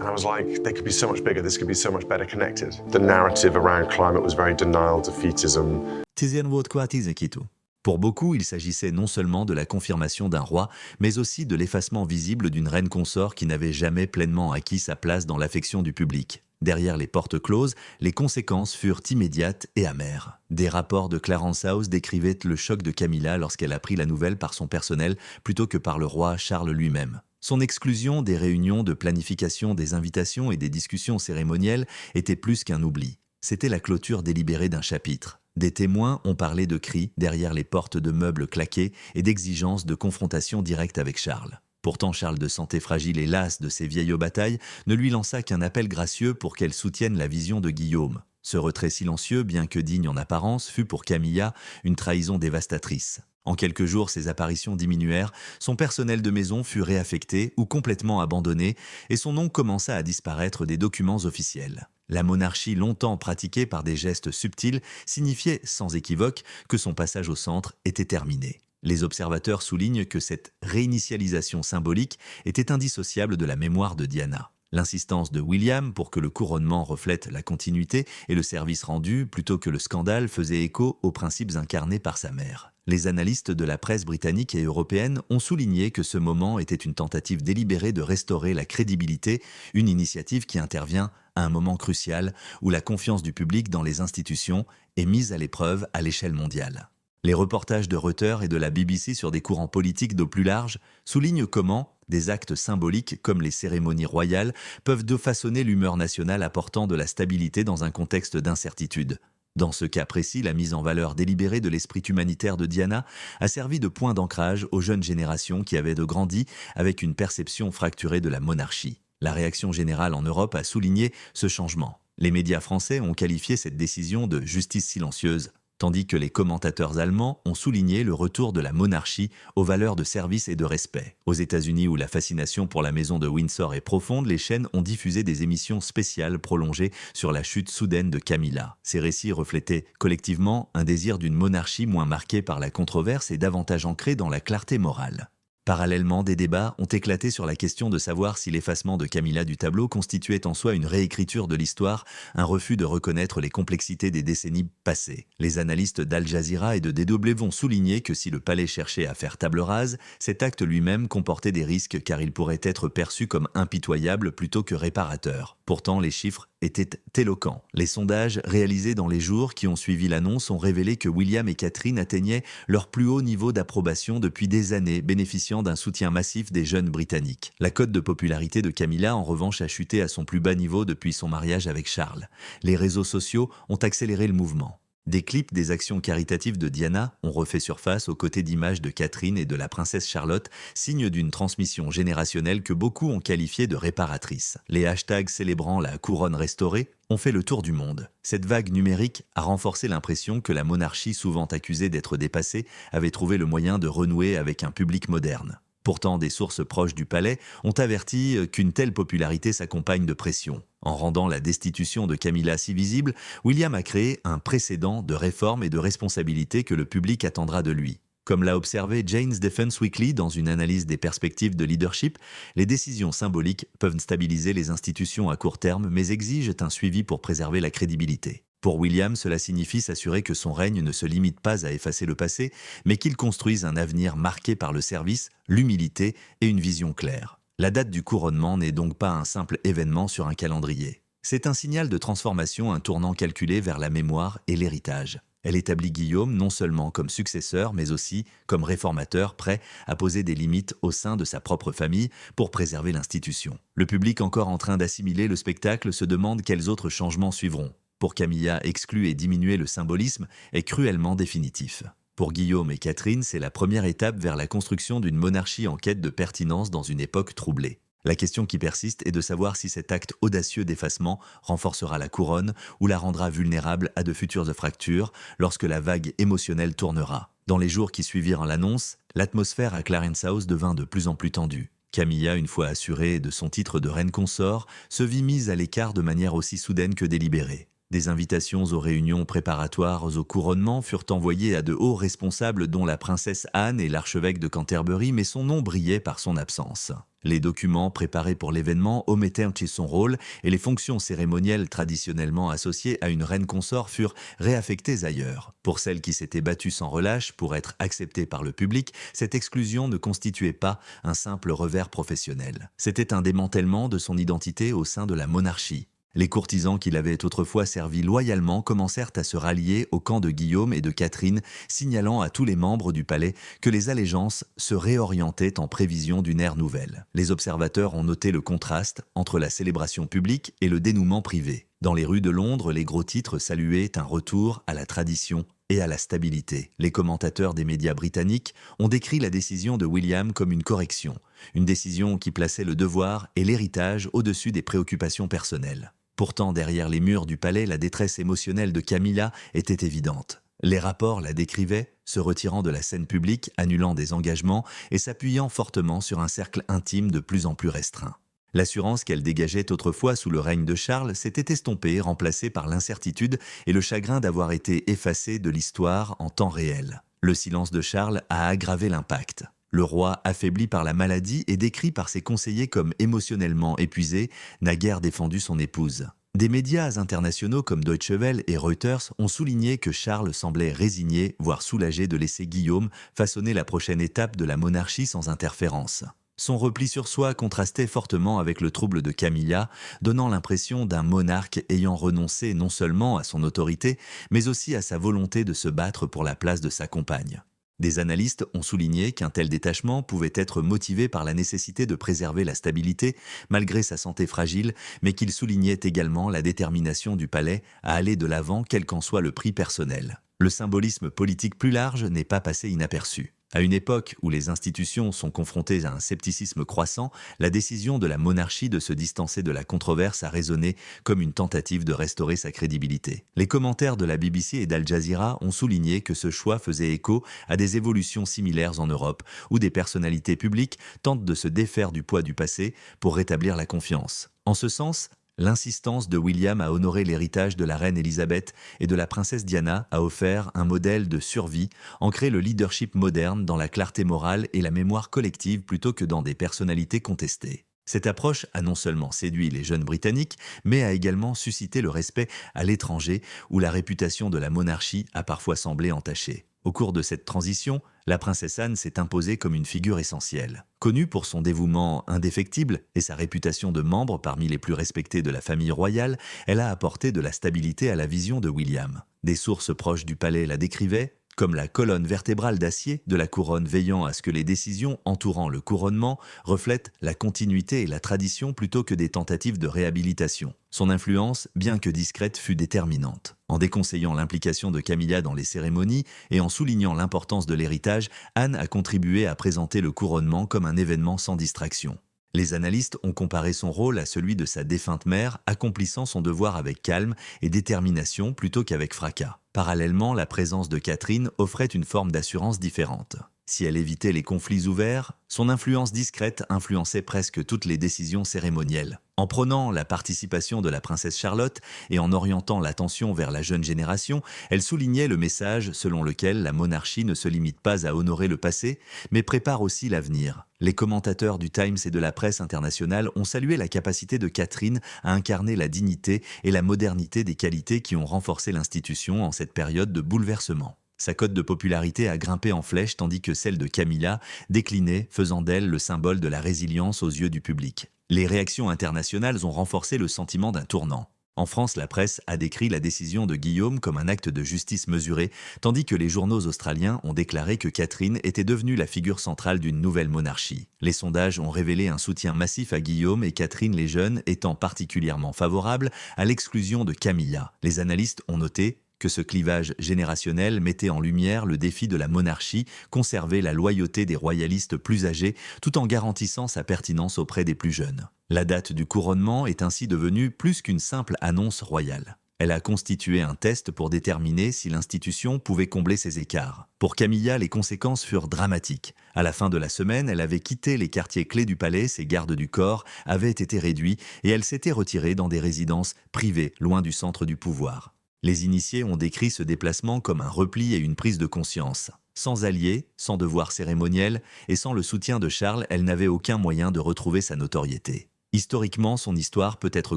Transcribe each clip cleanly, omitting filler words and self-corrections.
And I was like, they could be so much bigger, this could be so much better connected. The narrative around climate was very denial, defeatism. Tizian Wotkwa Kitu. Pour beaucoup, il s'agissait non seulement de la confirmation d'un roi, mais aussi de l'effacement visible d'une reine consort qui n'avait jamais pleinement acquis sa place dans l'affection du public. Derrière les portes closes, les conséquences furent immédiates et amères. Des rapports de Clarence House décrivaient le choc de Camilla lorsqu'elle apprit la nouvelle par son personnel plutôt que par le roi Charles lui-même. Son exclusion des réunions de planification des invitations et des discussions cérémonielles était plus qu'un oubli. C'était la clôture délibérée d'un chapitre. Des témoins ont parlé de cris derrière les portes de meubles claqués et d'exigences de confrontation directe avec Charles. Pourtant, Charles, de santé fragile et las de ses vieilles batailles, ne lui lança qu'un appel gracieux pour qu'elle soutienne la vision de Guillaume. Ce retrait silencieux, bien que digne en apparence, fut pour Camilla une trahison dévastatrice. En quelques jours, ses apparitions diminuèrent, son personnel de maison fut réaffecté ou complètement abandonné et son nom commença à disparaître des documents officiels. La monarchie, longtemps pratiquée par des gestes subtils, signifiait sans équivoque que son passage au centre était terminé. Les observateurs soulignent que cette réinitialisation symbolique était indissociable de la mémoire de Diana. L'insistance de William pour que le couronnement reflète la continuité et le service rendu plutôt que le scandale faisait écho aux principes incarnés par sa mère. Les analystes de la presse britannique et européenne ont souligné que ce moment était une tentative délibérée de restaurer la crédibilité, une initiative qui intervient à un moment crucial où la confiance du public dans les institutions est mise à l'épreuve à l'échelle mondiale. Les reportages de Reuters et de la BBC sur des courants politiques d'au plus large soulignent comment des actes symboliques comme les cérémonies royales peuvent façonner l'humeur nationale apportant de la stabilité dans un contexte d'incertitude. Dans ce cas précis, la mise en valeur délibérée de l'esprit humanitaire de Diana a servi de point d'ancrage aux jeunes générations qui avaient grandi avec une perception fracturée de la monarchie. La réaction générale en Europe a souligné ce changement. Les médias français ont qualifié cette décision de justice silencieuse, tandis que les commentateurs allemands ont souligné le retour de la monarchie aux valeurs de service et de respect. Aux États-Unis, où la fascination pour la maison de Windsor est profonde, les chaînes ont diffusé des émissions spéciales prolongées sur la chute soudaine de Camilla. Ces récits reflétaient collectivement un désir d'une monarchie moins marquée par la controverse et davantage ancrée dans la clarté morale. Parallèlement, des débats ont éclaté sur la question de savoir si l'effacement de Camilla du tableau constituait en soi une réécriture de l'histoire, un refus de reconnaître les complexités des décennies passées. Les analystes d'Al Jazeera et de DW vont souligner que si le palais cherchait à faire table rase, cet acte lui-même comportait des risques car il pourrait être perçu comme impitoyable plutôt que réparateur. Pourtant, les chiffres étaient éloquents. Les sondages réalisés dans les jours qui ont suivi l'annonce ont révélé que William et Catherine atteignaient leur plus haut niveau d'approbation depuis des années, bénéficiant d'un soutien massif des jeunes Britanniques. La cote de popularité de Camilla, en revanche, a chuté à son plus bas niveau depuis son mariage avec Charles. Les réseaux sociaux ont accéléré le mouvement. Des clips des actions caritatives de Diana ont refait surface aux côtés d'images de Catherine et de la princesse Charlotte, signe d'une transmission générationnelle que beaucoup ont qualifiée de réparatrice. Les hashtags célébrant la couronne restaurée ont fait le tour du monde. Cette vague numérique a renforcé l'impression que la monarchie, souvent accusée d'être dépassée, avait trouvé le moyen de renouer avec un public moderne. Pourtant, des sources proches du palais ont averti qu'une telle popularité s'accompagne de pression. En rendant la destitution de Camilla si visible, William a créé un précédent de réforme et de responsabilité que le public attendra de lui. Comme l'a observé Jane's Defense Weekly dans une analyse des perspectives de leadership, les décisions symboliques peuvent stabiliser les institutions à court terme mais exigent un suivi pour préserver la crédibilité. Pour William, cela signifie s'assurer que son règne ne se limite pas à effacer le passé, mais qu'il construise un avenir marqué par le service, l'humilité et une vision claire. La date du couronnement n'est donc pas un simple événement sur un calendrier. C'est un signal de transformation, un tournant calculé vers la mémoire et l'héritage. Elle établit Guillaume non seulement comme successeur, mais aussi comme réformateur prêt à poser des limites au sein de sa propre famille pour préserver l'institution. Le public encore en train d'assimiler le spectacle se demande quels autres changements suivront. Pour Camilla, exclure et diminuer le symbolisme est cruellement définitif. Pour Guillaume et Catherine, c'est la première étape vers la construction d'une monarchie en quête de pertinence dans une époque troublée. La question qui persiste est de savoir si cet acte audacieux d'effacement renforcera la couronne ou la rendra vulnérable à de futures fractures lorsque la vague émotionnelle tournera. Dans les jours qui suivirent l'annonce, l'atmosphère à Clarence House devint de plus en plus tendue. Camilla, une fois assurée de son titre de reine consort, se vit mise à l'écart de manière aussi soudaine que délibérée. Des invitations aux réunions préparatoires au couronnement furent envoyées à de hauts responsables dont la princesse Anne et l'archevêque de Canterbury, mais son nom brillait par son absence. Les documents préparés pour l'événement omettaient son rôle et les fonctions cérémonielles traditionnellement associées à une reine consort furent réaffectées ailleurs. Pour celles qui s'étaient battues sans relâche pour être acceptées par le public, cette exclusion ne constituait pas un simple revers professionnel. C'était un démantèlement de son identité au sein de la monarchie. Les courtisans qui l'avaient autrefois servi loyalement commencèrent à se rallier au camp de Guillaume et de Catherine, signalant à tous les membres du palais que les allégeances se réorientaient en prévision d'une ère nouvelle. Les observateurs ont noté le contraste entre la célébration publique et le dénouement privé. Dans les rues de Londres, les gros titres saluaient un retour à la tradition et à la stabilité. Les commentateurs des médias britanniques ont décrit la décision de William comme une correction, une décision qui plaçait le devoir et l'héritage au-dessus des préoccupations personnelles. Pourtant, derrière les murs du palais, la détresse émotionnelle de Camilla était évidente. Les rapports la décrivaient, se retirant de la scène publique, annulant des engagements et s'appuyant fortement sur un cercle intime de plus en plus restreint. L'assurance qu'elle dégageait autrefois sous le règne de Charles s'était estompée, remplacée par l'incertitude et le chagrin d'avoir été effacée de l'histoire en temps réel. Le silence de Charles a aggravé l'impact. Le roi, affaibli par la maladie et décrit par ses conseillers comme émotionnellement épuisé, n'a guère défendu son épouse. Des médias internationaux comme Deutsche Welle et Reuters ont souligné que Charles semblait résigné, voire soulagé de laisser Guillaume façonner la prochaine étape de la monarchie sans interférence. Son repli sur soi contrastait fortement avec le trouble de Camilla, donnant l'impression d'un monarque ayant renoncé non seulement à son autorité, mais aussi à sa volonté de se battre pour la place de sa compagne. Des analystes ont souligné qu'un tel détachement pouvait être motivé par la nécessité de préserver la stabilité malgré sa santé fragile, mais qu'il soulignait également la détermination du palais à aller de l'avant quel qu'en soit le prix personnel. Le symbolisme politique plus large n'est pas passé inaperçu. À une époque où les institutions sont confrontées à un scepticisme croissant, la décision de la monarchie de se distancer de la controverse a résonné comme une tentative de restaurer sa crédibilité. Les commentaires de la BBC et d'Al Jazeera ont souligné que ce choix faisait écho à des évolutions similaires en Europe, où des personnalités publiques tentent de se défaire du poids du passé pour rétablir la confiance. En ce sens, l'insistance de William à honorer l'héritage de la reine Élisabeth et de la princesse Diana a offert un modèle de survie, ancré le leadership moderne dans la clarté morale et la mémoire collective plutôt que dans des personnalités contestées. Cette approche a non seulement séduit les jeunes Britanniques, mais a également suscité le respect à l'étranger, où la réputation de la monarchie a parfois semblé entachée. Au cours de cette transition, la princesse Anne s'est imposée comme une figure essentielle. Connue pour son dévouement indéfectible et sa réputation de membre parmi les plus respectés de la famille royale, elle a apporté de la stabilité à la vision de William. Des sources proches du palais la décrivaient comme la colonne vertébrale d'acier de la couronne, veillant à ce que les décisions entourant le couronnement reflètent la continuité et la tradition plutôt que des tentatives de réhabilitation. Son influence, bien que discrète, fut déterminante. En déconseillant l'implication de Camilla dans les cérémonies et en soulignant l'importance de l'héritage, Anne a contribué à présenter le couronnement comme un événement sans distraction. Les analystes ont comparé son rôle à celui de sa défunte mère, accomplissant son devoir avec calme et détermination plutôt qu'avec fracas. Parallèlement, la présence de Catherine offrait une forme d'assurance différente. Si elle évitait les conflits ouverts, son influence discrète influençait presque toutes les décisions cérémonielles. En prônant la participation de la princesse Charlotte et en orientant l'attention vers la jeune génération, elle soulignait le message selon lequel la monarchie ne se limite pas à honorer le passé, mais prépare aussi l'avenir. Les commentateurs du Times et de la presse internationale ont salué la capacité de Catherine à incarner la dignité et la modernité des qualités qui ont renforcé l'institution en cette période de bouleversement. Sa cote de popularité a grimpé en flèche tandis que celle de Camilla déclinait, faisant d'elle le symbole de la résilience aux yeux du public. Les réactions internationales ont renforcé le sentiment d'un tournant. En France, la presse a décrit la décision de Guillaume comme un acte de justice mesurée, tandis que les journaux australiens ont déclaré que Catherine était devenue la figure centrale d'une nouvelle monarchie. Les sondages ont révélé un soutien massif à Guillaume et Catherine les jeunes étant particulièrement favorables à l'exclusion de Camilla. Les analystes ont noté que ce clivage générationnel mettait en lumière le défi de la monarchie, conserver la loyauté des royalistes plus âgés tout en garantissant sa pertinence auprès des plus jeunes. La date du couronnement est ainsi devenue plus qu'une simple annonce royale. Elle a constitué un test pour déterminer si l'institution pouvait combler ses écarts. Pour Camilla, les conséquences furent dramatiques. À la fin de la semaine, elle avait quitté les quartiers clés du palais, ses gardes du corps avaient été réduits et elle s'était retirée dans des résidences privées, loin du centre du pouvoir. Les initiés ont décrit ce déplacement comme un repli et une prise de conscience. Sans alliés, sans devoir cérémoniel et sans le soutien de Charles, elle n'avait aucun moyen de retrouver sa notoriété. Historiquement, son histoire peut être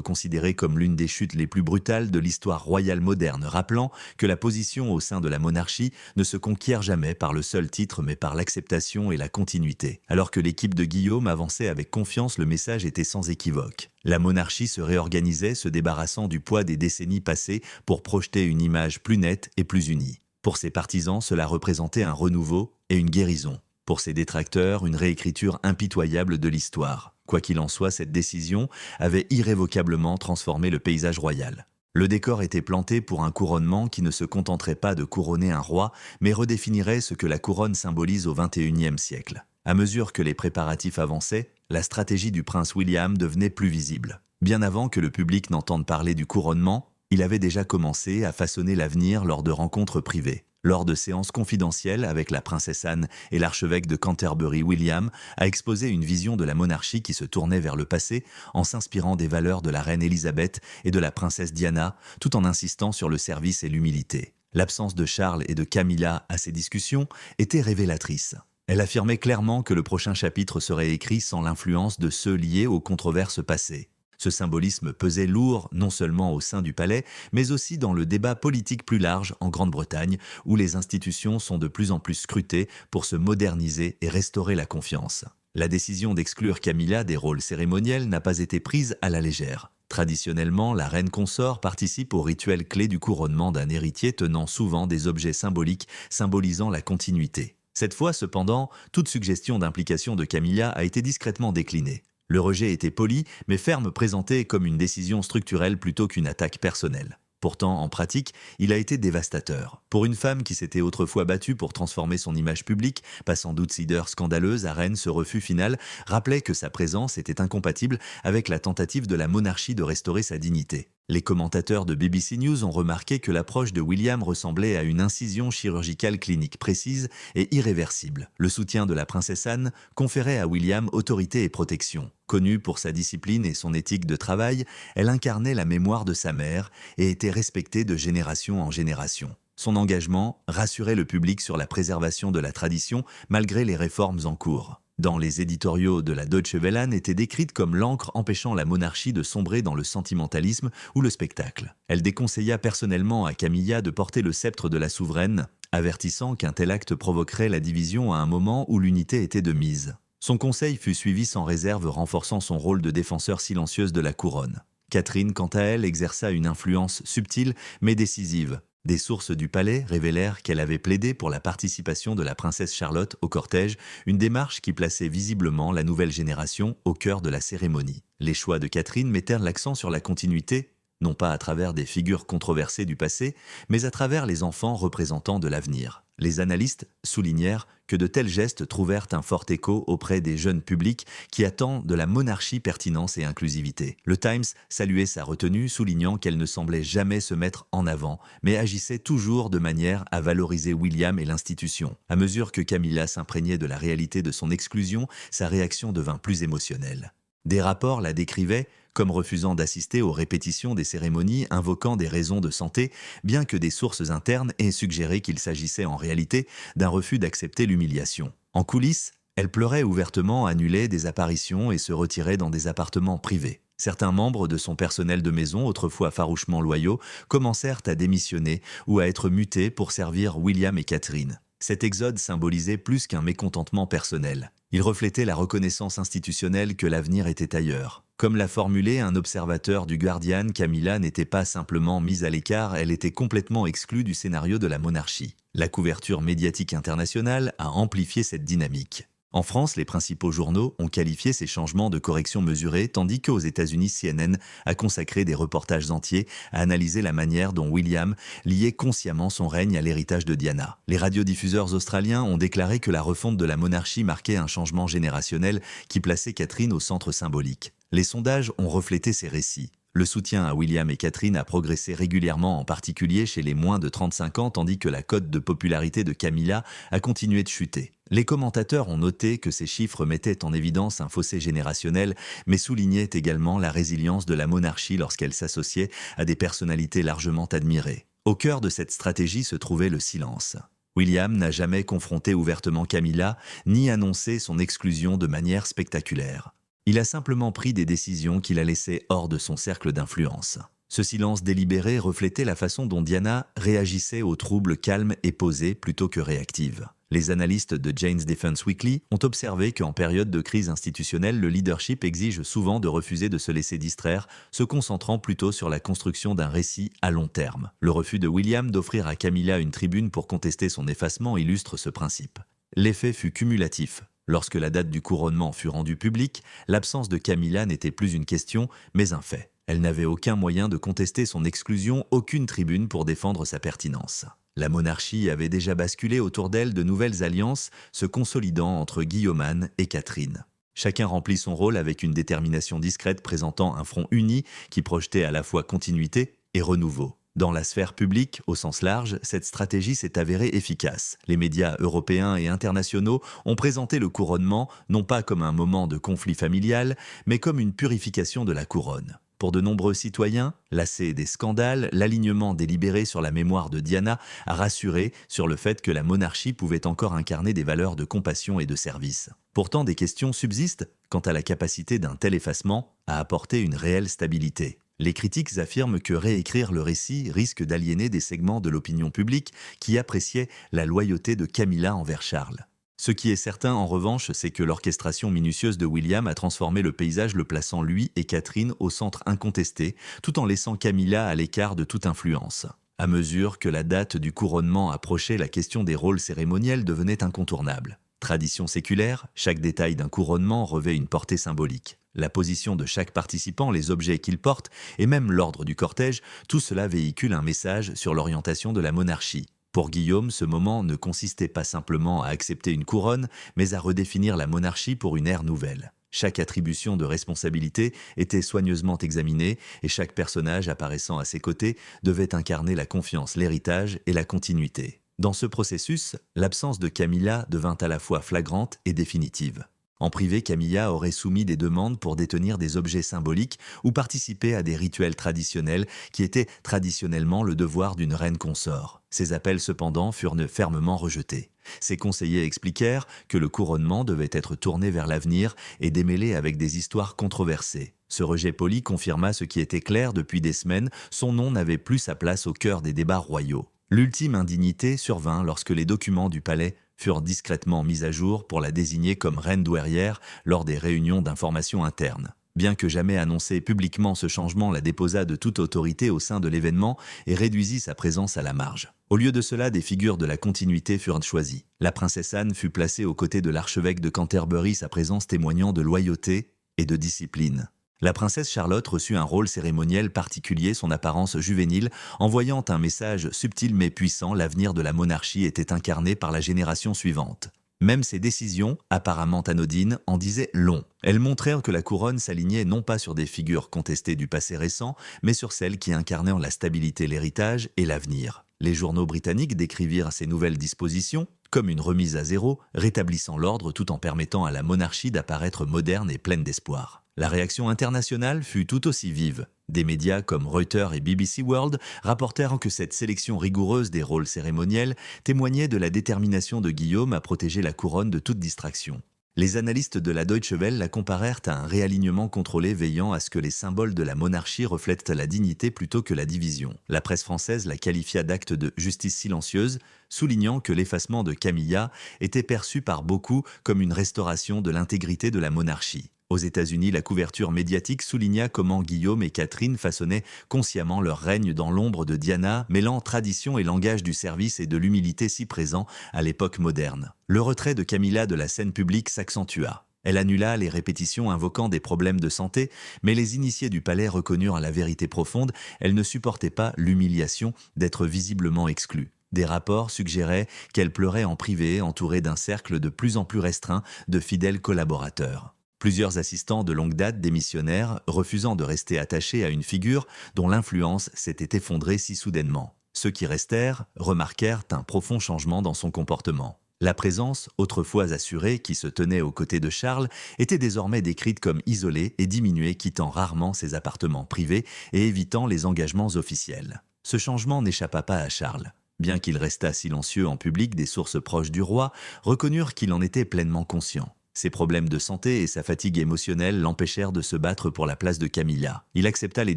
considérée comme l'une des chutes les plus brutales de l'histoire royale moderne, rappelant que la position au sein de la monarchie ne se conquiert jamais par le seul titre mais par l'acceptation et la continuité. Alors que l'équipe de Guillaume avançait avec confiance, le message était sans équivoque. La monarchie se réorganisait, se débarrassant du poids des décennies passées pour projeter une image plus nette et plus unie. Pour ses partisans, cela représentait un renouveau et une guérison. Pour ses détracteurs, une réécriture impitoyable de l'histoire. Quoi qu'il en soit, cette décision avait irrévocablement transformé le paysage royal. Le décor était planté pour un couronnement qui ne se contenterait pas de couronner un roi, mais redéfinirait ce que la couronne symbolise au XXIe siècle. À mesure que les préparatifs avançaient, la stratégie du prince William devenait plus visible. Bien avant que le public n'entende parler du couronnement, il avait déjà commencé à façonner l'avenir lors de rencontres privées. Lors de séances confidentielles avec la princesse Anne et l'archevêque de Canterbury William, a exposé une vision de la monarchie qui se tournait vers le passé en s'inspirant des valeurs de la reine Élisabeth et de la princesse Diana, tout en insistant sur le service et l'humilité. L'absence de Charles et de Camilla à ces discussions était révélatrice. Elle affirmait clairement que le prochain chapitre serait écrit sans l'influence de ceux liés aux controverses passées. Ce symbolisme pesait lourd non seulement au sein du palais, mais aussi dans le débat politique plus large en Grande-Bretagne, où les institutions sont de plus en plus scrutées pour se moderniser et restaurer la confiance. La décision d'exclure Camilla des rôles cérémoniels n'a pas été prise à la légère. Traditionnellement, la reine consort participe au rituel clé du couronnement d'un héritier tenant souvent des objets symboliques symbolisant la continuité. Cette fois, cependant, toute suggestion d'implication de Camilla a été discrètement déclinée. Le rejet était poli, mais ferme, présenté comme une décision structurelle plutôt qu'une attaque personnelle. Pourtant, en pratique, il a été dévastateur. Pour une femme qui s'était autrefois battue pour transformer son image publique, passant d'outsider scandaleuse à reine, ce refus final rappelait que sa présence était incompatible avec la tentative de la monarchie de restaurer sa dignité. Les commentateurs de BBC News ont remarqué que l'approche de William ressemblait à une incision chirurgicale clinique précise et irréversible. Le soutien de la princesse Anne conférait à William autorité et protection. Connue pour sa discipline et son éthique de travail, elle incarnait la mémoire de sa mère et était respectée de génération en génération. Son engagement rassurait le public sur la préservation de la tradition malgré les réformes en cours. Dans les éditoriaux de la Deutsche Welle, Anne était décrite comme l'encre empêchant la monarchie de sombrer dans le sentimentalisme ou le spectacle. Elle déconseilla personnellement à Camilla de porter le sceptre de la souveraine, avertissant qu'un tel acte provoquerait la division à un moment où l'unité était de mise. Son conseil fut suivi sans réserve, renforçant son rôle de défenseur silencieuse de la couronne. Catherine, quant à elle, exerça une influence subtile mais décisive. Des sources du palais révélèrent qu'elle avait plaidé pour la participation de la princesse Charlotte au cortège, une démarche qui plaçait visiblement la nouvelle génération au cœur de la cérémonie. Les choix de Catherine mettèrent l'accent sur la continuité, non pas à travers des figures controversées du passé, mais à travers les enfants représentants de l'avenir. Les analystes soulignèrent que de tels gestes trouvèrent un fort écho auprès des jeunes publics qui attendent de la monarchie pertinence et inclusivité. Le Times saluait sa retenue, soulignant qu'elle ne semblait jamais se mettre en avant, mais agissait toujours de manière à valoriser William et l'institution. À mesure que Camilla s'imprégnait de la réalité de son exclusion, sa réaction devint plus émotionnelle. Des rapports la décrivaient comme refusant d'assister aux répétitions des cérémonies invoquant des raisons de santé, bien que des sources internes aient suggéré qu'il s'agissait en réalité d'un refus d'accepter l'humiliation. En coulisses, elle pleurait ouvertement, annulait des apparitions et se retirait dans des appartements privés. Certains membres de son personnel de maison, autrefois farouchement loyaux, commencèrent à démissionner ou à être mutés pour servir William et Catherine. Cet exode symbolisait plus qu'un mécontentement personnel. Il reflétait la reconnaissance institutionnelle que l'avenir était ailleurs. Comme l'a formulé un observateur du Guardian, Camilla n'était pas simplement mise à l'écart, elle était complètement exclue du scénario de la monarchie. La couverture médiatique internationale a amplifié cette dynamique. En France, les principaux journaux ont qualifié ces changements de correction mesurés, tandis qu'aux États-Unis, CNN a consacré des reportages entiers à analyser la manière dont William liait consciemment son règne à l'héritage de Diana. Les radiodiffuseurs australiens ont déclaré que la refonte de la monarchie marquait un changement générationnel qui plaçait Catherine au centre symbolique. Les sondages ont reflété ces récits. Le soutien à William et Catherine a progressé régulièrement, en particulier chez les moins de 35 ans, tandis que la cote de popularité de Camilla a continué de chuter. Les commentateurs ont noté que ces chiffres mettaient en évidence un fossé générationnel, mais soulignaient également la résilience de la monarchie lorsqu'elle s'associait à des personnalités largement admirées. Au cœur de cette stratégie se trouvait le silence. William n'a jamais confronté ouvertement Camilla, ni annoncé son exclusion de manière spectaculaire. Il a simplement pris des décisions qu'il a laissées hors de son cercle d'influence. Ce silence délibéré reflétait la façon dont Diana réagissait aux troubles calmes et posés plutôt que réactive. Les analystes de Jane's Defense Weekly ont observé qu'en période de crise institutionnelle, le leadership exige souvent de refuser de se laisser distraire, se concentrant plutôt sur la construction d'un récit à long terme. Le refus de William d'offrir à Camilla une tribune pour contester son effacement illustre ce principe. L'effet fut cumulatif. Lorsque la date du couronnement fut rendue publique, l'absence de Camilla n'était plus une question, mais un fait. Elle n'avait aucun moyen de contester son exclusion, aucune tribune pour défendre sa pertinence. La monarchie avait déjà basculé autour d'elle de nouvelles alliances, se consolidant entre Guillaume et Catherine. Chacun remplit son rôle avec une détermination discrète présentant un front uni qui projetait à la fois continuité et renouveau. Dans la sphère publique, au sens large, cette stratégie s'est avérée efficace. Les médias européens et internationaux ont présenté le couronnement non pas comme un moment de conflit familial, mais comme une purification de la couronne. Pour de nombreux citoyens, lassés des scandales, l'alignement délibéré sur la mémoire de Diana a rassuré sur le fait que la monarchie pouvait encore incarner des valeurs de compassion et de service. Pourtant, des questions subsistent quant à la capacité d'un tel effacement à apporter une réelle stabilité. Les critiques affirment que réécrire le récit risque d'aliéner des segments de l'opinion publique qui appréciaient la loyauté de Camilla envers Charles. Ce qui est certain en revanche, c'est que l'orchestration minutieuse de William a transformé le paysage, le plaçant lui et Catherine au centre incontesté, tout en laissant Camilla à l'écart de toute influence. À mesure que la date du couronnement approchait, la question des rôles cérémoniels devenait incontournable. Tradition séculaire, chaque détail d'un couronnement revêt une portée symbolique. La position de chaque participant, les objets qu'il porte et même l'ordre du cortège, tout cela véhicule un message sur l'orientation de la monarchie. Pour Guillaume, ce moment ne consistait pas simplement à accepter une couronne, mais à redéfinir la monarchie pour une ère nouvelle. Chaque attribution de responsabilité était soigneusement examinée et chaque personnage apparaissant à ses côtés devait incarner la confiance, l'héritage et la continuité. Dans ce processus, l'absence de Camilla devint à la fois flagrante et définitive. En privé, Camilla aurait soumis des demandes pour détenir des objets symboliques ou participer à des rituels traditionnels qui étaient traditionnellement le devoir d'une reine consort. Ces appels cependant furent fermement rejetés. Ses conseillers expliquèrent que le couronnement devait être tourné vers l'avenir et démêlé avec des histoires controversées. Ce rejet poli confirma ce qui était clair depuis des semaines, son nom n'avait plus sa place au cœur des débats royaux. L'ultime indignité survint lorsque les documents du palais furent discrètement mis à jour pour la désigner comme reine douairière lors des réunions d'information interne. Bien que jamais annoncé publiquement, ce changement la déposa de toute autorité au sein de l'événement et réduisit sa présence à la marge. Au lieu de cela, des figures de la continuité furent choisies. La princesse Anne fut placée aux côtés de l'archevêque de Canterbury, sa présence témoignant de loyauté et de discipline. La princesse Charlotte reçut un rôle cérémoniel particulier, son apparence juvénile, envoyant un message subtil mais puissant, l'avenir de la monarchie était incarné par la génération suivante. Même ses décisions, apparemment anodines, en disaient long. Elles montrèrent que la couronne s'alignait non pas sur des figures contestées du passé récent, mais sur celles qui incarnaient la stabilité, l'héritage et l'avenir. Les journaux britanniques décrivirent ces nouvelles dispositions comme une remise à zéro, rétablissant l'ordre tout en permettant à la monarchie d'apparaître moderne et pleine d'espoir. La réaction internationale fut tout aussi vive. Des médias comme Reuters et BBC World rapportèrent que cette sélection rigoureuse des rôles cérémoniels témoignait de la détermination de Guillaume à protéger la couronne de toute distraction. Les analystes de la Deutsche Welle la comparèrent à un réalignement contrôlé veillant à ce que les symboles de la monarchie reflètent la dignité plutôt que la division. La presse française la qualifia d'acte de justice silencieuse, soulignant que l'effacement de Camilla était perçu par beaucoup comme une restauration de l'intégrité de la monarchie. Aux États-Unis, la couverture médiatique souligna comment Guillaume et Catherine façonnaient consciemment leur règne dans l'ombre de Diana, mêlant tradition et langage du service et de l'humilité si présents à l'époque moderne. Le retrait de Camilla de la scène publique s'accentua. Elle annula les répétitions invoquant des problèmes de santé, mais les initiés du palais reconnurent la vérité profonde, elle ne supportait pas l'humiliation d'être visiblement exclue. Des rapports suggéraient qu'elle pleurait en privé, entourée d'un cercle de plus en plus restreint de fidèles collaborateurs. Plusieurs assistants de longue date démissionnèrent, refusant de rester attachés à une figure dont l'influence s'était effondrée si soudainement. Ceux qui restèrent remarquèrent un profond changement dans son comportement. La présence, autrefois assurée, qui se tenait aux côtés de Charles, était désormais décrite comme isolée et diminuée, quittant rarement ses appartements privés et évitant les engagements officiels. Ce changement n'échappa pas à Charles. Bien qu'il restât silencieux en public, des sources proches du roi reconnurent qu'il en était pleinement conscient. Ses problèmes de santé et sa fatigue émotionnelle l'empêchèrent de se battre pour la place de Camilla. Il accepta les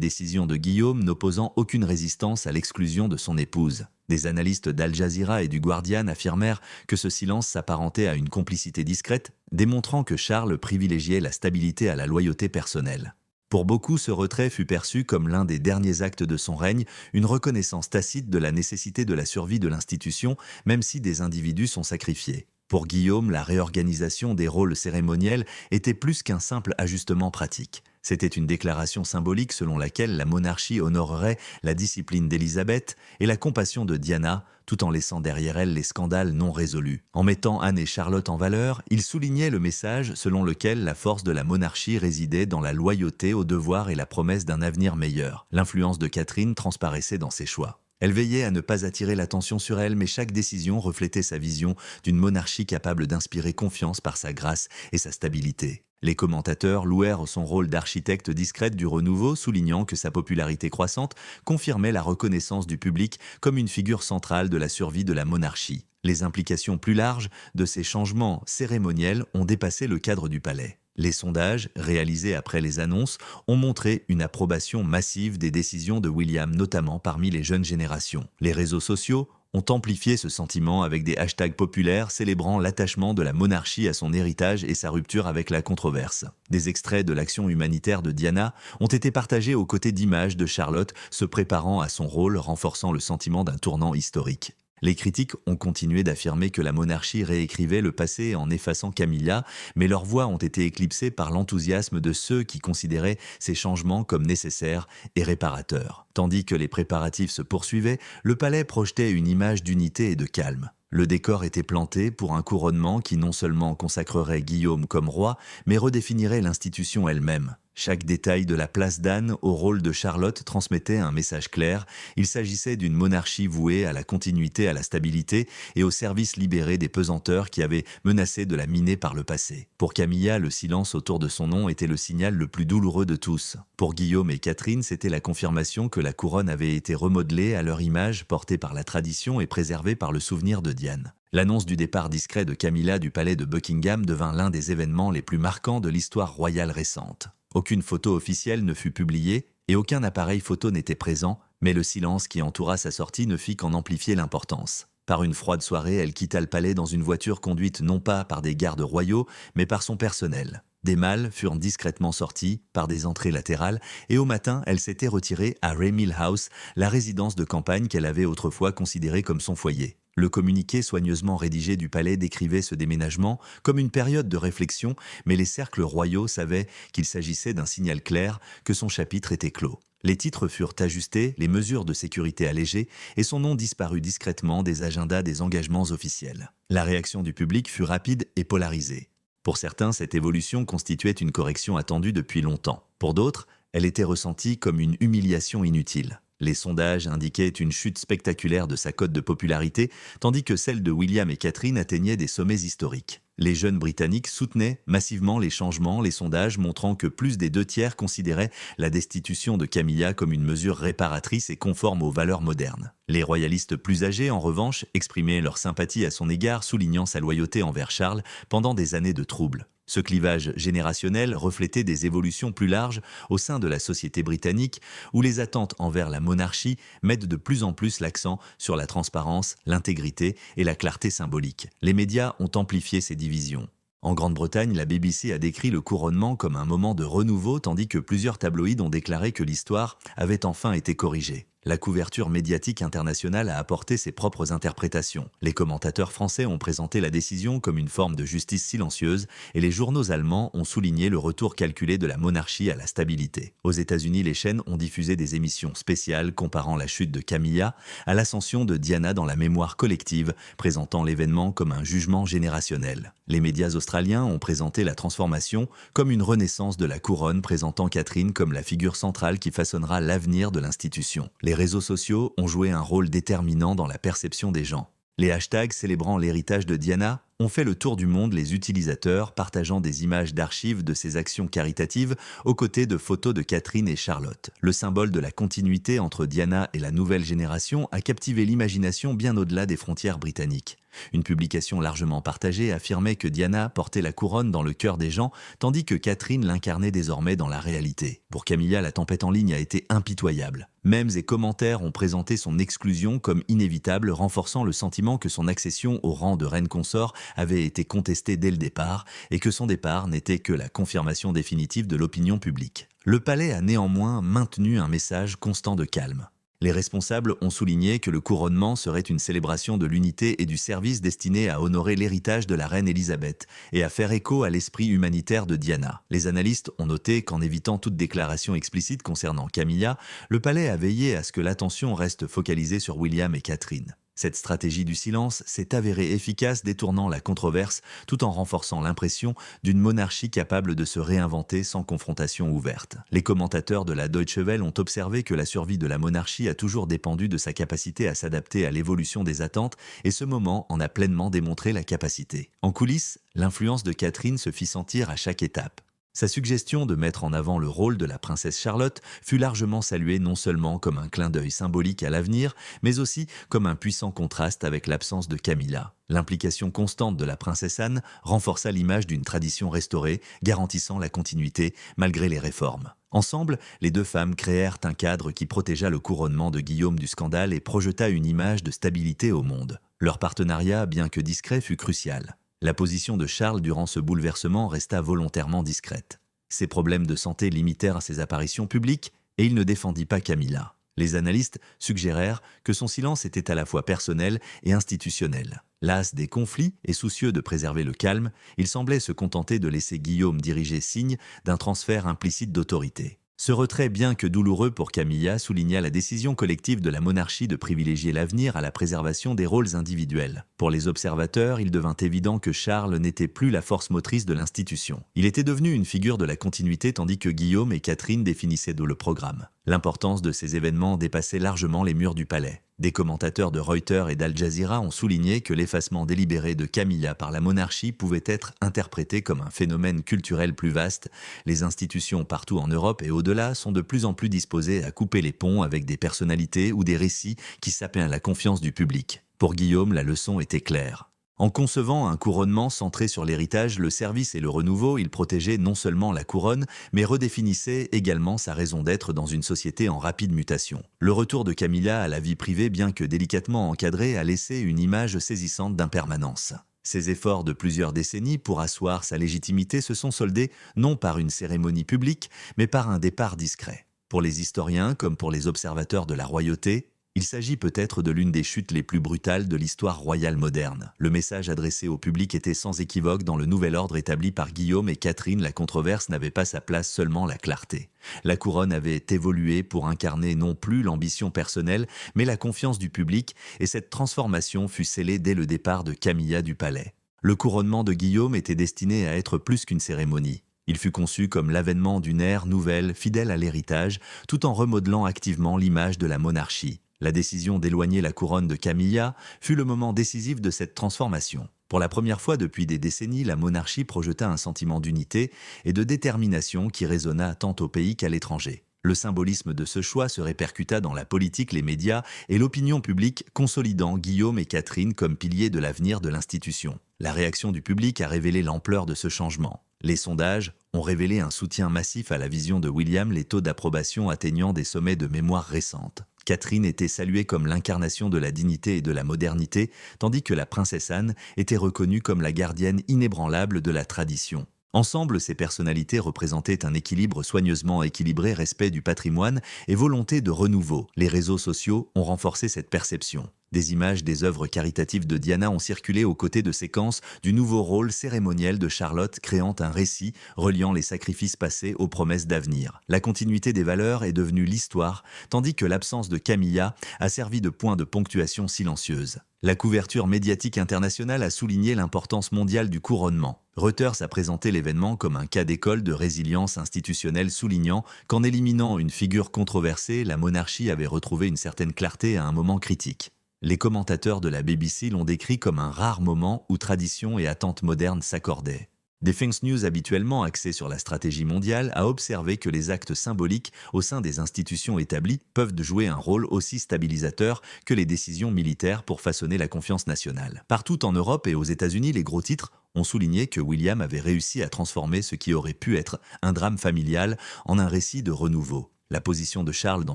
décisions de Guillaume, n'opposant aucune résistance à l'exclusion de son épouse. Des analystes d'Al Jazeera et du Guardian affirmèrent que ce silence s'apparentait à une complicité discrète, démontrant que Charles privilégiait la stabilité à la loyauté personnelle. Pour beaucoup, ce retrait fut perçu comme l'un des derniers actes de son règne, une reconnaissance tacite de la nécessité de la survie de l'institution, même si des individus sont sacrifiés. Pour Guillaume, la réorganisation des rôles cérémoniels était plus qu'un simple ajustement pratique. C'était une déclaration symbolique selon laquelle la monarchie honorerait la discipline d'Élisabeth et la compassion de Diana, tout en laissant derrière elle les scandales non résolus. En mettant Anne et Charlotte en valeur, il soulignait le message selon lequel la force de la monarchie résidait dans la loyauté au devoir et la promesse d'un avenir meilleur. L'influence de Catherine transparaissait dans ses choix. Elle veillait à ne pas attirer l'attention sur elle, mais chaque décision reflétait sa vision d'une monarchie capable d'inspirer confiance par sa grâce et sa stabilité. Les commentateurs louèrent son rôle d'architecte discrète du renouveau, soulignant que sa popularité croissante confirmait la reconnaissance du public comme une figure centrale de la survie de la monarchie. Les implications plus larges de ces changements cérémoniels ont dépassé le cadre du palais. Les sondages, réalisés après les annonces, ont montré une approbation massive des décisions de William, notamment parmi les jeunes générations. Les réseaux sociaux ont amplifié ce sentiment avec des hashtags populaires célébrant l'attachement de la monarchie à son héritage et sa rupture avec la controverse. Des extraits de l'action humanitaire de Diana ont été partagés aux côtés d'images de Charlotte se préparant à son rôle, renforçant le sentiment d'un tournant historique. Les critiques ont continué d'affirmer que la monarchie réécrivait le passé en effaçant Camilla, mais leurs voix ont été éclipsées par l'enthousiasme de ceux qui considéraient ces changements comme nécessaires et réparateurs. Tandis que les préparatifs se poursuivaient, le palais projetait une image d'unité et de calme. Le décor était planté pour un couronnement qui non seulement consacrerait Guillaume comme roi, mais redéfinirait l'institution elle-même. Chaque détail de la place d'Anne au rôle de Charlotte transmettait un message clair. Il s'agissait d'une monarchie vouée à la continuité, à la stabilité et au service libéré des pesanteurs qui avaient menacé de la miner par le passé. Pour Camilla, le silence autour de son nom était le signal le plus douloureux de tous. Pour Guillaume et Catherine, c'était la confirmation que la couronne avait été remodelée à leur image, portée par la tradition et préservée par le souvenir de Diane. L'annonce du départ discret de Camilla du palais de Buckingham devint l'un des événements les plus marquants de l'histoire royale récente. Aucune photo officielle ne fut publiée et aucun appareil photo n'était présent, mais le silence qui entoura sa sortie ne fit qu'en amplifier l'importance. Par une froide soirée, elle quitta le palais dans une voiture conduite non pas par des gardes royaux, mais par son personnel. Des malles furent discrètement sortis par des entrées latérales et au matin, elle s'était retirée à Raymill House, la résidence de campagne qu'elle avait autrefois considérée comme son foyer. Le communiqué soigneusement rédigé du palais décrivait ce déménagement comme une période de réflexion, mais les cercles royaux savaient qu'il s'agissait d'un signal clair que son chapitre était clos. Les titres furent ajustés, les mesures de sécurité allégées et son nom disparut discrètement des agendas des engagements officiels. La réaction du public fut rapide et polarisée. Pour certains, cette évolution constituait une correction attendue depuis longtemps. Pour d'autres, elle était ressentie comme une humiliation inutile. Les sondages indiquaient une chute spectaculaire de sa cote de popularité, tandis que celle de William et Catherine atteignait des sommets historiques. Les jeunes Britanniques soutenaient massivement les changements, les sondages montrant que plus des 2/3 considéraient la destitution de Camilla comme une mesure réparatrice et conforme aux valeurs modernes. Les royalistes plus âgés, en revanche, exprimaient leur sympathie à son égard, soulignant sa loyauté envers Charles pendant des années de troubles. Ce clivage générationnel reflétait des évolutions plus larges au sein de la société britannique où les attentes envers la monarchie mettent de plus en plus l'accent sur la transparence, l'intégrité et la clarté symbolique. Les médias ont amplifié ces divisions. En Grande-Bretagne, la BBC a décrit le couronnement comme un moment de renouveau tandis que plusieurs tabloïds ont déclaré que l'histoire avait enfin été corrigée. La couverture médiatique internationale a apporté ses propres interprétations. Les commentateurs français ont présenté la décision comme une forme de justice silencieuse et les journaux allemands ont souligné le retour calculé de la monarchie à la stabilité. Aux États-Unis, les chaînes ont diffusé des émissions spéciales comparant la chute de Camilla à l'ascension de Diana dans la mémoire collective, présentant l'événement comme un jugement générationnel. Les médias australiens ont présenté la transformation comme une renaissance de la couronne, présentant Catherine comme la figure centrale qui façonnera l'avenir de l'institution. Les réseaux sociaux ont joué un rôle déterminant dans la perception des gens. Les hashtags célébrant l'héritage de Diana ont fait le tour du monde les utilisateurs partageant des images d'archives de ces actions caritatives aux côtés de photos de Catherine et Charlotte. Le symbole de la continuité entre Diana et la nouvelle génération a captivé l'imagination bien au-delà des frontières britanniques. Une publication largement partagée affirmait que Diana portait la couronne dans le cœur des gens, tandis que Catherine l'incarnait désormais dans la réalité. Pour Camilla, la tempête en ligne a été impitoyable. Mèmes et commentaires ont présenté son exclusion comme inévitable, renforçant le sentiment que son accession au rang de reine consort avait été contestée dès le départ et que son départ n'était que la confirmation définitive de l'opinion publique. Le palais a néanmoins maintenu un message constant de calme. Les responsables ont souligné que le couronnement serait une célébration de l'unité et du service destiné à honorer l'héritage de la reine Élisabeth et à faire écho à l'esprit humanitaire de Diana. Les analystes ont noté qu'en évitant toute déclaration explicite concernant Camilla, le palais a veillé à ce que l'attention reste focalisée sur William et Catherine. Cette stratégie du silence s'est avérée efficace, détournant la controverse tout en renforçant l'impression d'une monarchie capable de se réinventer sans confrontation ouverte. Les commentateurs de la Deutsche Welle ont observé que la survie de la monarchie a toujours dépendu de sa capacité à s'adapter à l'évolution des attentes, et ce moment en a pleinement démontré la capacité. En coulisses, l'influence de Catherine se fit sentir à chaque étape. Sa suggestion de mettre en avant le rôle de la princesse Charlotte fut largement saluée non seulement comme un clin d'œil symbolique à l'avenir, mais aussi comme un puissant contraste avec l'absence de Camilla. L'implication constante de la princesse Anne renforça l'image d'une tradition restaurée, garantissant la continuité malgré les réformes. Ensemble, les deux femmes créèrent un cadre qui protégea le couronnement de Guillaume du scandale et projeta une image de stabilité au monde. Leur partenariat, bien que discret, fut crucial. La position de Charles durant ce bouleversement resta volontairement discrète. Ses problèmes de santé limitèrent ses apparitions publiques et il ne défendit pas Camilla. Les analystes suggérèrent que son silence était à la fois personnel et institutionnel. Las des conflits et soucieux de préserver le calme, il semblait se contenter de laisser Guillaume diriger, signe d'un transfert implicite d'autorité. Ce retrait, bien que douloureux pour Camilla, souligna la décision collective de la monarchie de privilégier l'avenir à la préservation des rôles individuels. Pour les observateurs, il devint évident que Charles n'était plus la force motrice de l'institution. Il était devenu une figure de la continuité tandis que Guillaume et Catherine définissaient le programme. L'importance de ces événements dépassait largement les murs du palais. Des commentateurs de Reuters et d'Al Jazeera ont souligné que l'effacement délibéré de Camilla par la monarchie pouvait être interprété comme un phénomène culturel plus vaste. Les institutions partout en Europe et au-delà sont de plus en plus disposées à couper les ponts avec des personnalités ou des récits qui sapaient la confiance du public. Pour Guillaume, la leçon était claire. En concevant un couronnement centré sur l'héritage, le service et le renouveau, il protégeait non seulement la couronne, mais redéfinissait également sa raison d'être dans une société en rapide mutation. Le retour de Camilla à la vie privée, bien que délicatement encadré, a laissé une image saisissante d'impermanence. Ses efforts de plusieurs décennies pour asseoir sa légitimité se sont soldés non par une cérémonie publique, mais par un départ discret. Pour les historiens comme pour les observateurs de la royauté, il s'agit peut-être de l'une des chutes les plus brutales de l'histoire royale moderne. Le message adressé au public était sans équivoque dans le nouvel ordre établi par Guillaume et Catherine. La controverse n'avait pas sa place, seulement la clarté. La couronne avait évolué pour incarner non plus l'ambition personnelle, mais la confiance du public, et cette transformation fut scellée dès le départ de Camilla du palais. Le couronnement de Guillaume était destiné à être plus qu'une cérémonie. Il fut conçu comme l'avènement d'une ère nouvelle, fidèle à l'héritage, tout en remodelant activement l'image de la monarchie. La décision d'éloigner la couronne de Camilla fut le moment décisif de cette transformation. Pour la première fois depuis des décennies, la monarchie projeta un sentiment d'unité et de détermination qui résonna tant au pays qu'à l'étranger. Le symbolisme de ce choix se répercuta dans la politique, les médias et l'opinion publique, consolidant Guillaume et Catherine comme piliers de l'avenir de l'institution. La réaction du public a révélé l'ampleur de ce changement. Les sondages ont révélé un soutien massif à la vision de William, les taux d'approbation atteignant des sommets de mémoire récentes. Catherine était saluée comme l'incarnation de la dignité et de la modernité, tandis que la princesse Anne était reconnue comme la gardienne inébranlable de la tradition. Ensemble, ces personnalités représentaient un équilibre soigneusement équilibré, respect du patrimoine et volonté de renouveau. Les réseaux sociaux ont renforcé cette perception. Des images des œuvres caritatives de Diana ont circulé aux côtés de séquences du nouveau rôle cérémoniel de Charlotte, créant un récit reliant les sacrifices passés aux promesses d'avenir. La continuité des valeurs est devenue l'histoire, tandis que l'absence de Camilla a servi de point de ponctuation silencieuse. La couverture médiatique internationale a souligné l'importance mondiale du couronnement. Reuters a présenté l'événement comme un cas d'école de résilience institutionnelle, soulignant qu'en éliminant une figure controversée, la monarchie avait retrouvé une certaine clarté à un moment critique. Les commentateurs de la BBC l'ont décrit comme un rare moment où tradition et attentes modernes s'accordaient. Defense News, habituellement axé sur la stratégie mondiale, a observé que les actes symboliques au sein des institutions établies peuvent jouer un rôle aussi stabilisateur que les décisions militaires pour façonner la confiance nationale. Partout en Europe et aux États-Unis, les gros titres ont souligné que William avait réussi à transformer ce qui aurait pu être un drame familial en un récit de renouveau. La position de Charles dans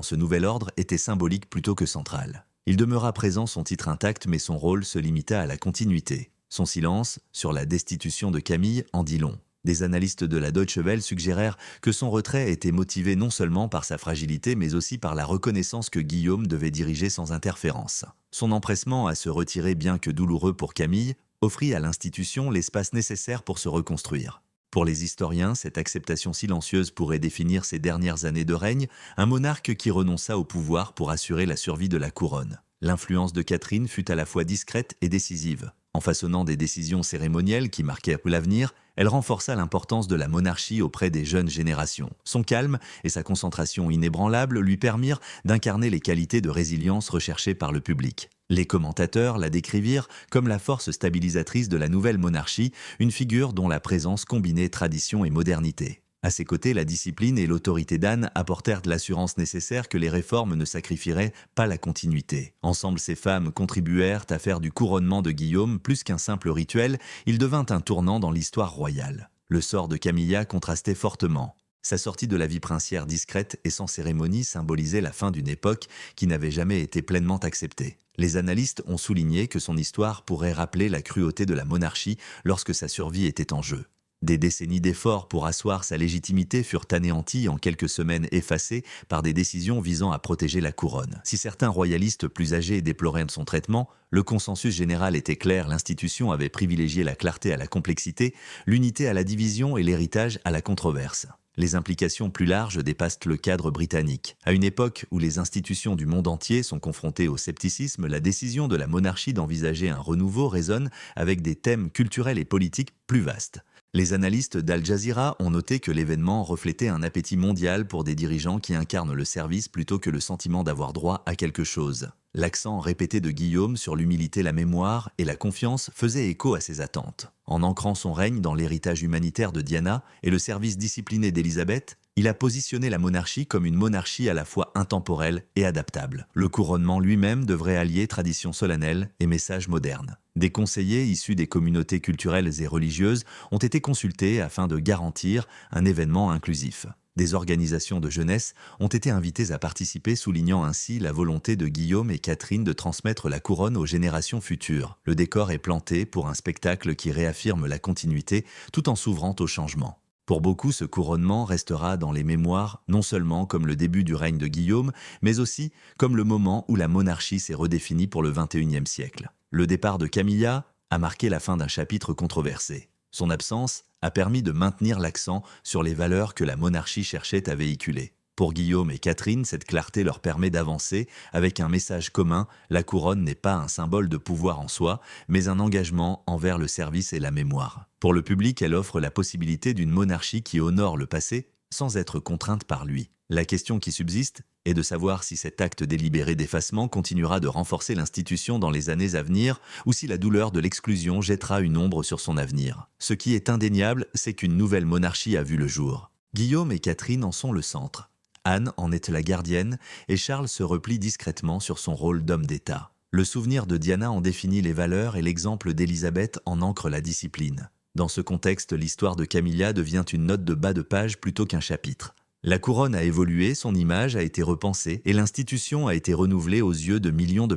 ce nouvel ordre était symbolique plutôt que centrale. Il demeura présent, son titre intact, mais son rôle se limita à la continuité. Son silence sur la destitution de Camille en dit long. Des analystes de la Deutsche Welle suggérèrent que son retrait était motivé non seulement par sa fragilité, mais aussi par la reconnaissance que Guillaume devait diriger sans interférence. Son empressement à se retirer, bien que douloureux pour Camille, offrit à l'institution l'espace nécessaire pour se reconstruire. Pour les historiens, cette acceptation silencieuse pourrait définir ses dernières années de règne, un monarque qui renonça au pouvoir pour assurer la survie de la couronne. L'influence de Catherine fut à la fois discrète et décisive. En façonnant des décisions cérémonielles qui marquèrent l'avenir, elle renforça l'importance de la monarchie auprès des jeunes générations. Son calme et sa concentration inébranlable lui permirent d'incarner les qualités de résilience recherchées par le public. Les commentateurs la décrivirent comme la force stabilisatrice de la nouvelle monarchie, une figure dont la présence combinait tradition et modernité. À ses côtés, la discipline et l'autorité d'Anne apportèrent de l'assurance nécessaire que les réformes ne sacrifieraient pas la continuité. Ensemble, ces femmes contribuèrent à faire du couronnement de Guillaume plus qu'un simple rituel, il devint un tournant dans l'histoire royale. Le sort de Camilla contrastait fortement. Sa sortie de la vie princière discrète et sans cérémonie symbolisait la fin d'une époque qui n'avait jamais été pleinement acceptée. Les analystes ont souligné que son histoire pourrait rappeler la cruauté de la monarchie lorsque sa survie était en jeu. Des décennies d'efforts pour asseoir sa légitimité furent anéantis en quelques semaines, effacées par des décisions visant à protéger la couronne. Si certains royalistes plus âgés déploraient son traitement, le consensus général était clair, l'institution avait privilégié la clarté à la complexité, l'unité à la division et l'héritage à la controverse. Les implications plus larges dépassent le cadre britannique. À une époque où les institutions du monde entier sont confrontées au scepticisme, la décision de la monarchie d'envisager un renouveau résonne avec des thèmes culturels et politiques plus vastes. Les analystes d'Al Jazeera ont noté que l'événement reflétait un appétit mondial pour des dirigeants qui incarnent le service plutôt que le sentiment d'avoir droit à quelque chose. L'accent répété de Guillaume sur l'humilité, la mémoire et la confiance faisait écho à ses attentes. En ancrant son règne dans l'héritage humanitaire de Diana et le service discipliné d'Élisabeth, il a positionné la monarchie comme une monarchie à la fois intemporelle et adaptable. Le couronnement lui-même devrait allier tradition solennelle et message moderne. Des conseillers issus des communautés culturelles et religieuses ont été consultés afin de garantir un événement inclusif. Des organisations de jeunesse ont été invitées à participer, soulignant ainsi la volonté de Guillaume et Catherine de transmettre la couronne aux générations futures. Le décor est planté pour un spectacle qui réaffirme la continuité tout en s'ouvrant au changement. Pour beaucoup, ce couronnement restera dans les mémoires non seulement comme le début du règne de Guillaume, mais aussi comme le moment où la monarchie s'est redéfinie pour le XXIe siècle. Le départ de Camilla a marqué la fin d'un chapitre controversé. Son absence a permis de maintenir l'accent sur les valeurs que la monarchie cherchait à véhiculer. Pour Guillaume et Catherine, cette clarté leur permet d'avancer avec un message commun, la couronne n'est pas un symbole de pouvoir en soi, mais un engagement envers le service et la mémoire. Pour le public, elle offre la possibilité d'une monarchie qui honore le passé sans être contrainte par lui. La question qui subsiste est de savoir si cet acte délibéré d'effacement continuera de renforcer l'institution dans les années à venir ou si la douleur de l'exclusion jettera une ombre sur son avenir. Ce qui est indéniable, c'est qu'une nouvelle monarchie a vu le jour. Guillaume et Catherine en sont le centre. Anne en est la gardienne et Charles se replie discrètement sur son rôle d'homme d'État. Le souvenir de Diana en définit les valeurs et l'exemple d'Élisabeth en ancre la discipline. Dans ce contexte, l'histoire de Camilla devient une note de bas de page plutôt qu'un chapitre. La couronne a évolué, son image a été repensée et l'institution a été renouvelée aux yeux de millions de